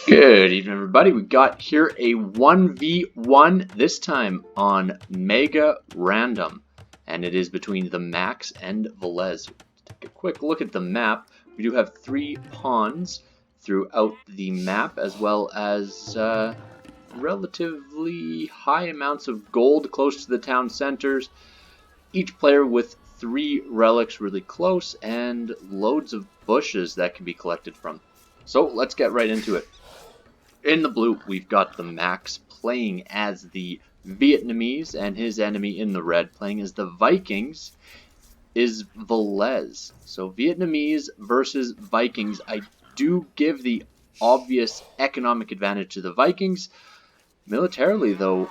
Good evening, everybody. We got here a 1v1, this time on Megarandom, and it is between TheMax and Villese. Take a quick look at the map. We do have 3 pawns throughout the map, as well as relatively high amounts of gold close to the town centers. Each player with 3 relics really close, and loads of bushes that can be collected from. So let's get right into it. In the blue, we've got TheMax playing as the Vietnamese, and his enemy in the red playing as the Vikings is Villese. So Vietnamese versus Vikings. I do give the obvious economic advantage to the Vikings. Militarily, though,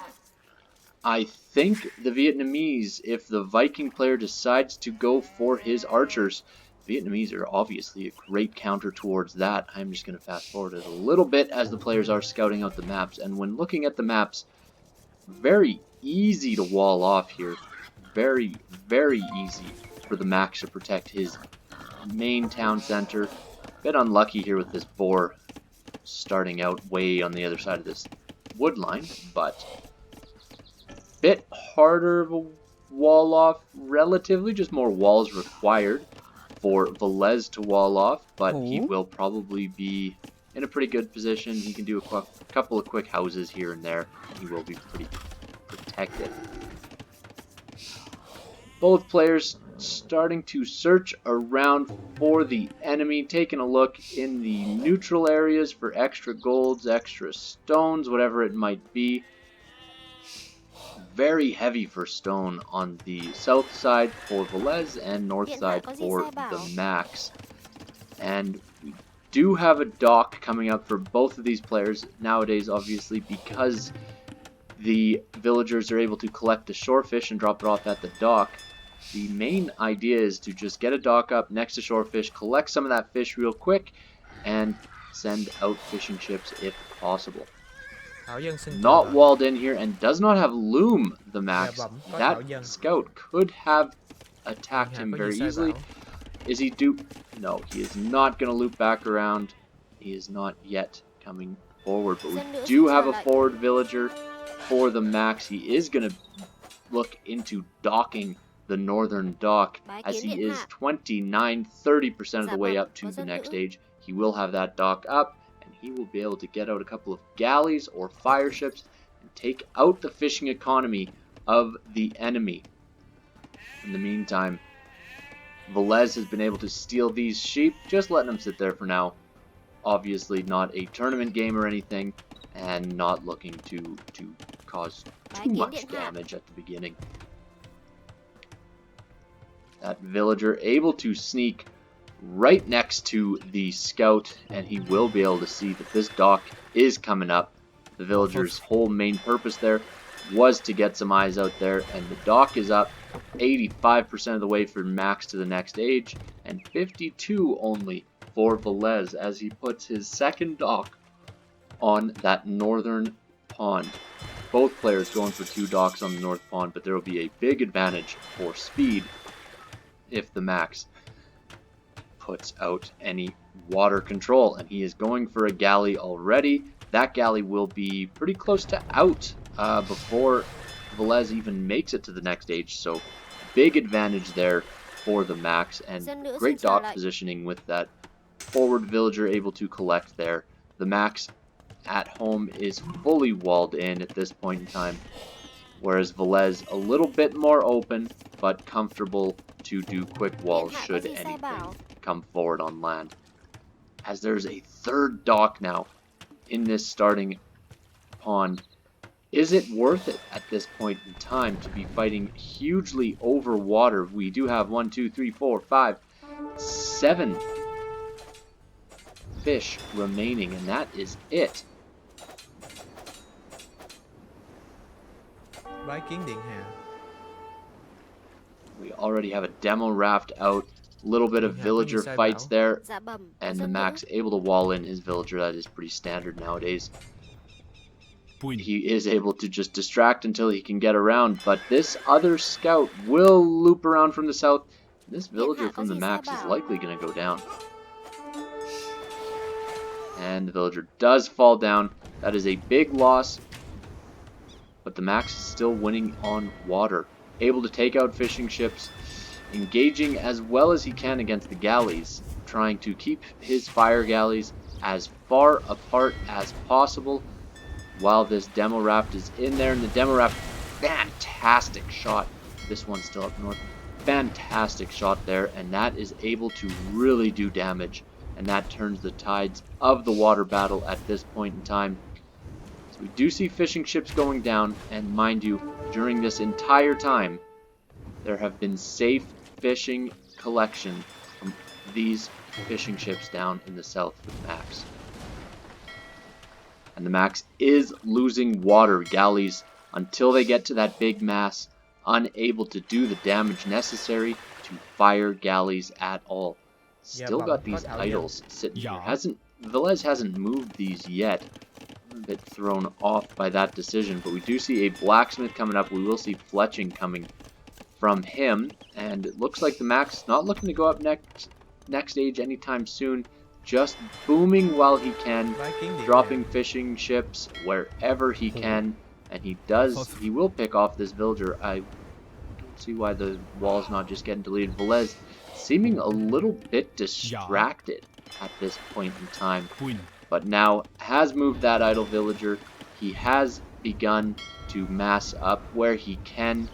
I think the Vietnamese, if the Viking player decides to go for his archers, Vietnamese are obviously a great counter towards that. I'm just going to fast forward it a little bit as the players are scouting out the maps. And when looking at the maps, very easy to wall off here. Very, very easy for the Max to protect his main town center. Bit unlucky here with this boar starting out way on the other side of this wood line, but bit harder of a wall off relatively, just more walls required for Villese to wall off, but he will probably be in a pretty good position. He can do a couple of quick houses here and there, and he will be pretty protected. Both players starting to search around for the enemy, taking a look in the neutral areas for extra golds, extra stones, whatever it might be. Very heavy for stone on the south side for Villese and north side for TheMax. And we do have a dock coming up for both of these players nowadays, obviously, because the villagers are able to collect the shorefish and drop it off at the dock. The main idea is to just get a dock up next to shorefish, collect some of that fish real quick, and send out fishing ships if possible. Not walled in here and does not have loom, TheMax. That scout could have attacked him very easily. Is he duped? No, he is not going to loop back around. He is not yet coming forward, but we do have a forward villager for TheMax. He is going to look into docking the northern dock, as he is 29-30% of the way up to the next stage. He will have that dock up, and he will be able to get out a couple of galleys or fire ships and take out the fishing economy of the enemy. In the meantime, Villese has been able to steal these sheep, just letting them sit there for now. Obviously not a tournament game or anything, and not looking to cause too much damage at the beginning. That villager able to sneak right next to the scout, and he will be able to see that this dock is coming up. The villager's whole main purpose there was to get some eyes out there, and the dock is up 85% of the way for Max to the next age, and 52 only for Villese as he puts his second dock on that northern pond. Both players going for 2 docks on the north pond, but there will be a big advantage for speed if TheMax puts out any water control, and he is going for a galley already. That galley will be pretty close to out before Villese even makes it to the next stage, so big advantage there for TheMax, and great dock positioning with that forward villager able to collect there. TheMax at home is fully walled in at this point in time, whereas Villese a little bit more open, but comfortable to do quick walls should anything come forward on land. As there's a third dock now in this starting pond, is it worth it at this point in time to be fighting hugely over water? We do have 1, 2, 3, 4, 5, 7 fish remaining, and that is it. We already have a demo raft out, a little bit of villager fights there, and TheMax able to wall in his villager. That is pretty standard nowadays. He is able to just distract until he can get around, but this other scout will loop around from the south. This villager from TheMax is likely going to go down. And the villager does fall down. That is a big loss. But the Max is still winning on water. Able to take out fishing ships. Engaging as well as he can against the galleys. Trying to keep his fire galleys as far apart as possible. While this demo raft is in there. And the demo raft, fantastic shot. This one's still up north. Fantastic shot there. And that is able to really do damage. And that turns the tides of the water battle at this point in time. So we do see fishing ships going down, and mind you, during this entire time, there have been safe fishing collection from these fishing ships down in the south with Max. And the Max is losing water galleys until they get to that big mass, unable to do the damage necessary to fire galleys at all. Still got these idols sitting here. Villese hasn't moved these yet. I'm a bit thrown off by that decision, but we do see a blacksmith coming up. We will see fletching coming from him, and it looks like the Max is not looking to go up next stage anytime soon. Just booming while he can, dropping fishing ships wherever he can, and he will pick off this villager. I don't see why the wall's not just getting deleted. Villese seeming a little bit distracted at this point in time, but now has moved that idle villager. He has begun to mass up where he can.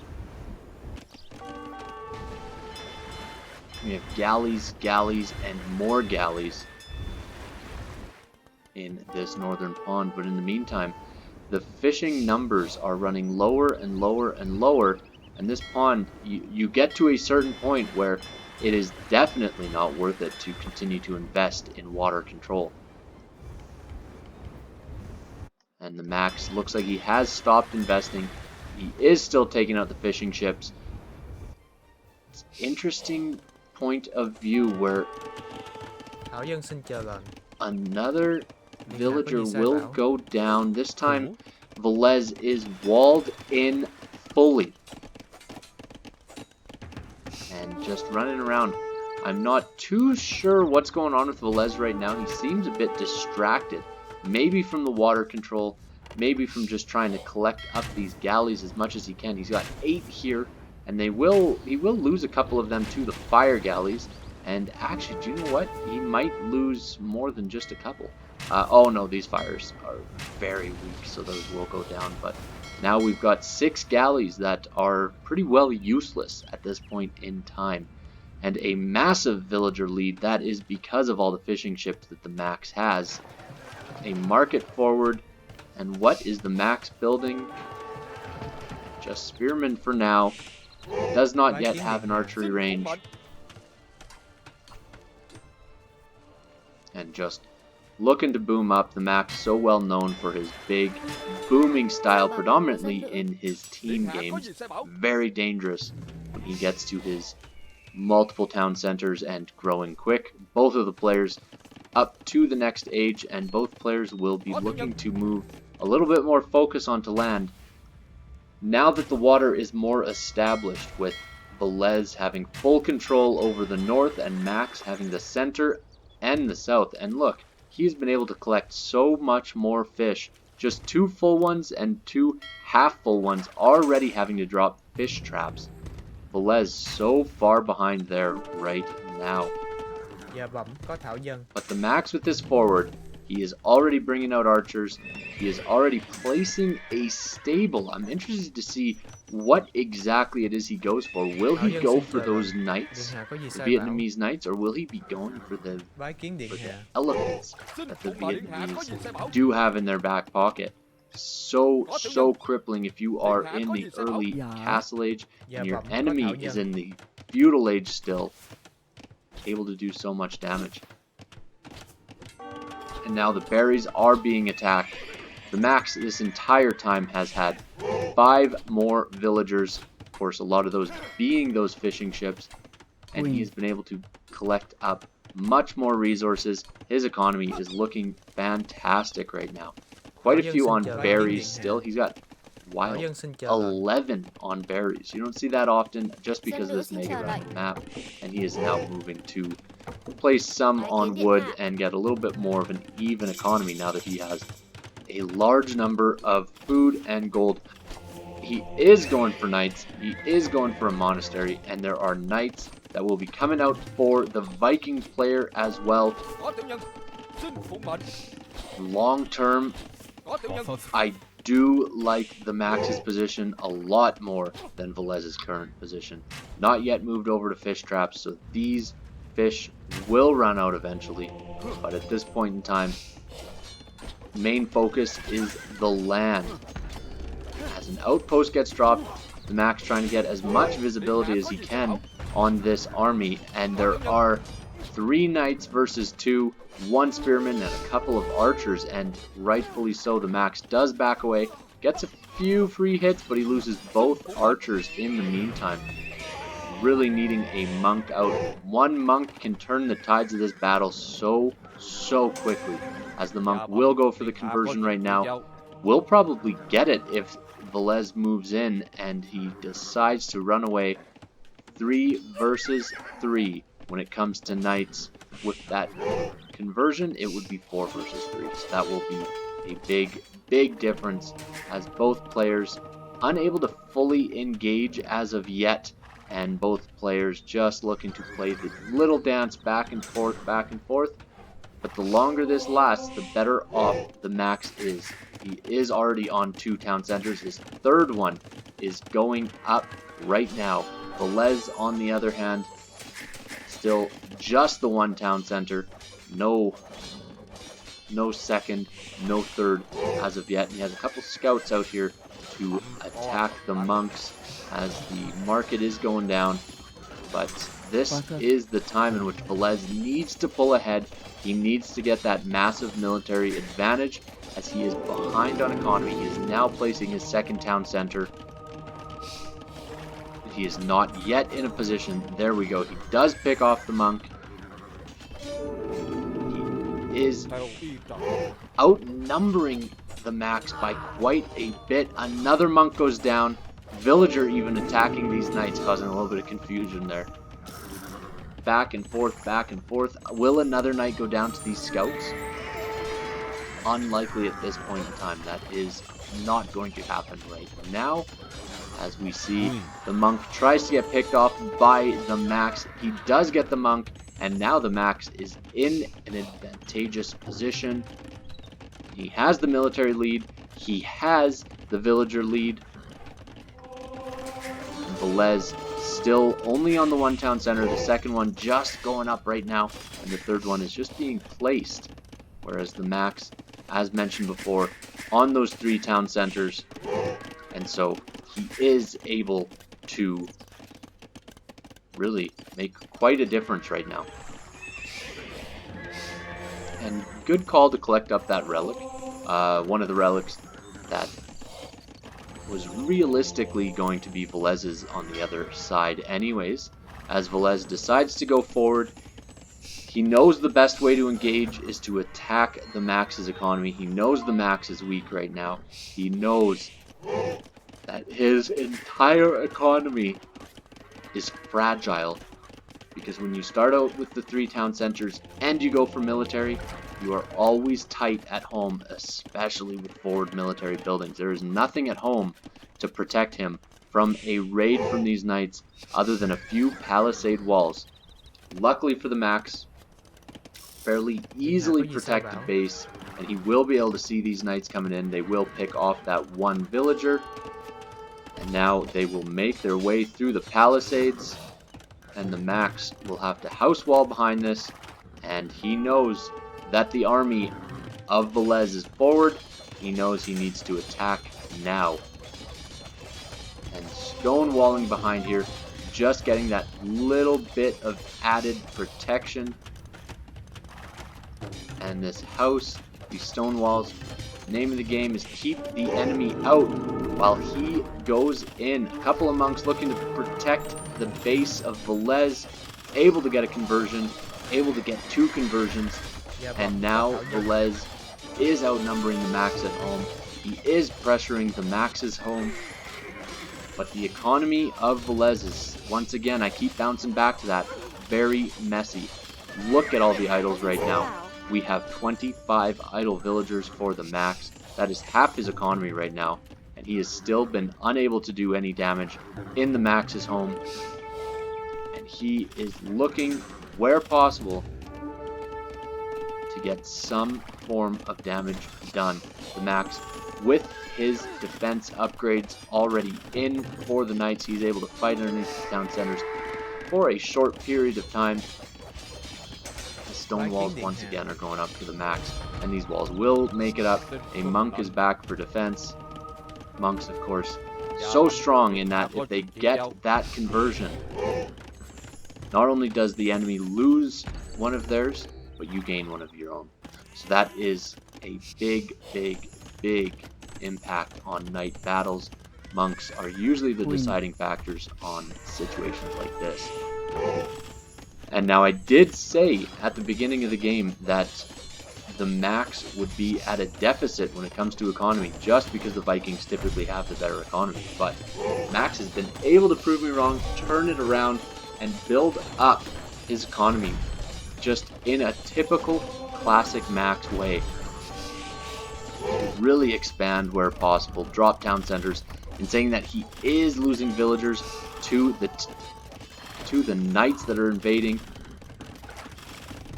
We have galleys, and more galleys in this northern pond, but in the meantime, the fishing numbers are running lower and lower and lower, and this pond, you get to a certain point where it is definitely not worth it to continue to invest in water control. And the Max looks like he has stopped investing. He is still taking out the fishing ships. It's an interesting point of view where another villager will go down. This time, Villese is walled in fully. And just running around. I'm not too sure what's going on with Villese right now. He seems a bit distracted. Maybe from the water control. Maybe from just trying to collect up these galleys as much as he can. He's got 8 here. And he will lose a couple of them to the fire galleys. And actually, do you know what? He might lose more than just a couple. Oh no, these fires are very weak, so those will go down. But now we've got 6 galleys that are pretty well useless at this point in time. And a massive villager lead. That is because of all the fishing ships that the Max has. A market forward. And what is the Max building? Just spearmen for now. Does not yet have an archery range. And just looking to boom up. The Max so well known for his big booming style, predominantly in his team games. Very dangerous when he gets to his multiple town centers and growing quick. Both of the players up to the next age, and both players will be looking to move a little bit more focus onto land. Now that the water is more established, with Villese having full control over the north and Max having the center and the south. And look, he's been able to collect so much more fish. Just 2 full ones and 2 half full ones, already having to drop fish traps. Villese so far behind there right now. But the Max with this forward, he is already bringing out archers. He is already placing a stable. I'm interested to see what exactly it is he goes for. Will he go for those knights, the Vietnamese knights, or will he be going for the elephants that the Vietnamese do have in their back pocket? So crippling if you are in the early Castle Age and your enemy is in the Feudal Age still, able to do so much damage. And now the berries are being attacked. The Max this entire time has had 5 more villagers. Of course, a lot of those being those fishing ships. And he's been able to collect up much more resources. His economy is looking fantastic right now. Quite a few on berries still. He's got wild 11 on berries. You don't see that often just because of this Megarandom map. And he is now moving to place some on wood and get a little bit more of an even economy now that he has a large number of food and gold. He is going for knights, he is going for a monastery, and there are knights that will be coming out for the Viking player as well. Long term, I do like the Max's position a lot more than Vilese's current position. Not yet moved over to fish traps, so these fish will run out eventually. But at this point in time, main focus is the land. As an outpost gets dropped, the Max trying to get as much visibility as he can on this army, and there are 3 knights versus 2, 1 spearman and a couple of archers, and rightfully so, the Max does back away, gets a few free hits, but he loses both archers in the meantime. Really needing a monk out. 1 monk can turn the tides of this battle so quickly, as the monk will go for the conversion right now. Will probably get it if Villese moves in and he decides to run away. 3 versus 3 when it comes to knights. With that conversion, it would be 4 versus 3. So that will be a big difference, as both players unable to fully engage as of yet, and both players just looking to play the little dance back and forth. But the longer this lasts, the better off the Max is. He is already on 2 town centers. His 3rd one is going up right now. Villese, on the other hand, still just the 1 town center. No 2nd, no 3rd as of yet. And he has a couple scouts out here to attack the monks as the market is going down. But this is the time in which Villese needs to pull ahead. He needs to get that massive military advantage, as he is behind on economy. He is now placing his 2nd town center. He is not yet in a position. There we go. He does pick off the monk. He is outnumbering the Max by quite a bit. Another monk goes down. Villager even attacking these knights, causing a little bit of confusion there. Back and forth. Will another knight go down to these scouts? Unlikely at this point in time. That is not going to happen right now. As we see, the monk tries to get picked off by the Max. He does get the monk, and now the Max is in an advantageous position. He has the military lead. He has the villager lead. Villese still only on the 1 town center. The 2nd one just going up right now, and the 3rd one is just being placed. Whereas the Max, as mentioned before, on those 3 town centers. And so he is able to really make quite a difference right now. And good call to collect up that relic. One of the relics that was realistically going to be Vilese's on the other side anyways. As Villese decides to go forward, he knows the best way to engage is to attack the Max's economy. He knows the Max is weak right now. He knows that his entire economy is fragile, because when you start out with the 3 town centers and you go for military, you are always tight at home, especially with forward military buildings. There is nothing at home to protect him from a raid from these knights other than a few palisade walls. Luckily for the Max, fairly easily protected base, and he will be able to see these knights coming in. They will pick off that 1 villager, and now they will make their way through the palisades, and the Max will have to house wall behind this, and he knows that the army of Villese is forward. He knows he needs to attack now. And stonewalling behind here, just getting that little bit of added protection. And this house, these stone walls, the name of the game is keep the enemy out while he goes in. A couple of monks looking to protect the base of Villese, able to get a conversion, able to get 2 conversions. And now Villese is outnumbering the Max at home. He is pressuring the Max's home. But the economy of Villese is, once again, I keep bouncing back to that, very messy. look at all the idols right now. We have 25 idle villagers for the Max. That is half his economy right now, and he has still been unable to do any damage in the Max's home. And he is looking, where possible, to get some form of damage done. The Max, with his defense upgrades already in for the Knights, he's able to fight underneath the town centers for a short period of time. The stone walls once again are going up to the Max, and these walls will make it up. A monk is back for defense. Monks, of course, so strong in that if they get that conversion, not only does the enemy lose one of theirs, but you gain one of your own. So that is a big impact on knight battles. Monks are usually the deciding factors on situations like this. And now I did say at the beginning of the game that the Max would be at a deficit when it comes to economy, just because the Vikings typically have the better economy. But Max has been able to prove me wrong, turn it around, and build up his economy just in a typical classic Max way. Really expand where possible, drop town centers, and saying that he is losing villagers to the knights that are invading.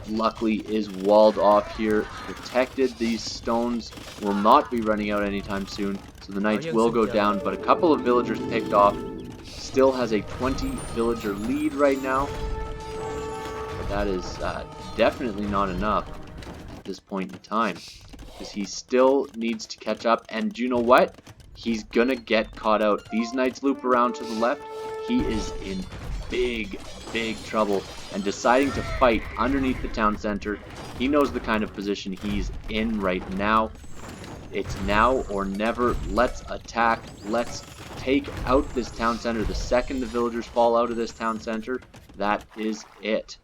Luckily is walled off here, protected. These stones will not be running out anytime soon, so the knights will go down, but a couple of villagers picked off. Still has a 20 villager lead right now, but that is definitely not enough at this point in time, because he still needs to catch up. And you know what? He's gonna get caught out. These knights loop around to the left. He is in big trouble, and deciding to fight underneath the town center. He knows the kind of position he's in right now. It's now or never. Let's attack. Let's take out this town center. The second the villagers fall out of this town center, that is it.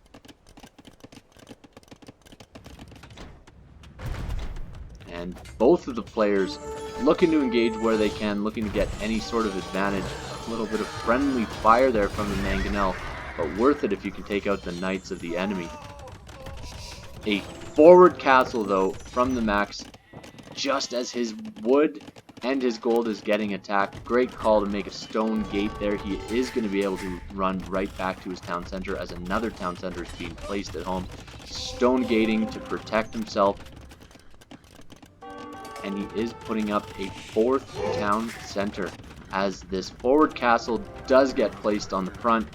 And both of the players looking to engage where they can, looking to get any sort of advantage. A little bit of friendly fire there from the mangonel, but worth it if you can take out the knights of the enemy. A forward castle, though, from the Max, just as his wood and his gold is getting attacked. Great call to make a stone gate there. He is going to be able to run right back to his town center as another town center is being placed at home. Stone gating to protect himself. And he is putting up a fourth town center as this forward castle does get placed on the front,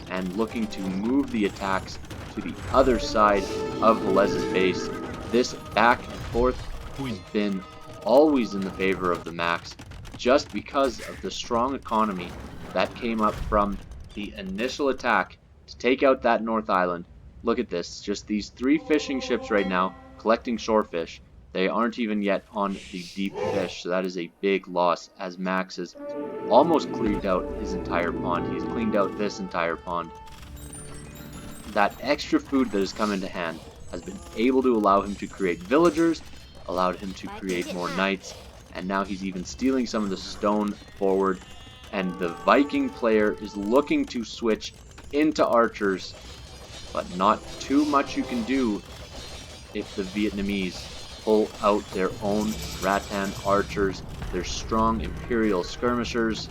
and looking to move the attacks to the other side of Villese's base. This back and forth has been always in the favor of the Max, just because of the strong economy that came up from the initial attack to take out that North Island. Look at this, just these 3 fishing ships right now collecting shorefish. They aren't even yet on the deep fish, so that is a big loss, as Max has almost cleaned out his entire pond. He's cleaned out this entire pond. That extra food that has come into hand has been able to allow him to create villagers, allowed him to create more knights, and now he's even stealing some of the stone forward. And the Viking player is looking to switch into archers, but not too much you can do if the Vietnamese pull out their own rattan archers, their strong imperial skirmishers.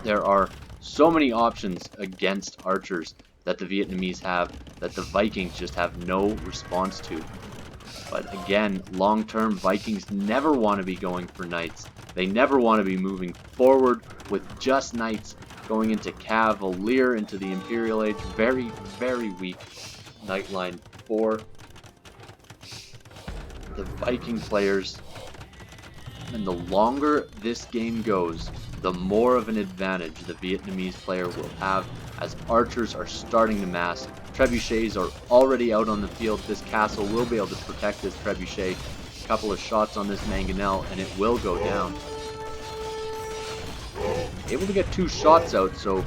There are so many options against archers that the Vietnamese have that the Vikings just have no response to. But again, long-term, Vikings never want to be going for knights. They never want to be moving forward with just knights, going into cavalier, into the Imperial Age. Very weak knight line for the Viking players. And the longer this game goes, the more of an advantage the Vietnamese player will have, as archers are starting to mass. Trebuchets are already out on the field. This castle will be able to protect this trebuchet. A couple of shots on this mangonel and it will go down. Able to get 2 shots out, so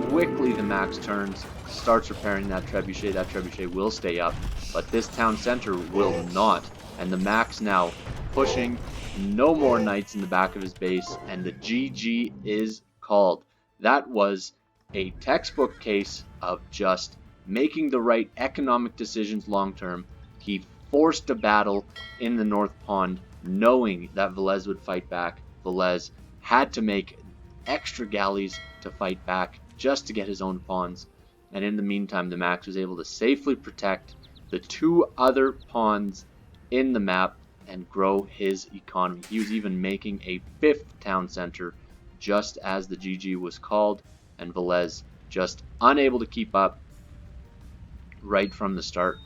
quickly the Max turns, starts repairing that trebuchet. That trebuchet will stay up, but this town center will not. And the Max now pushing, no more knights in the back of his base, and the GG is called. That was a textbook case of just making the right economic decisions long term. He forced a battle in the North Pond, knowing that Villese would fight back. Villese had to make extra galleys to fight back just to get his own pawns. And in the meantime, TheMax was able to safely protect the 2 other pawns in the map and grow his economy. He was even making a 5th town center just as the GG was called, and Villese just unable to keep up right from the start.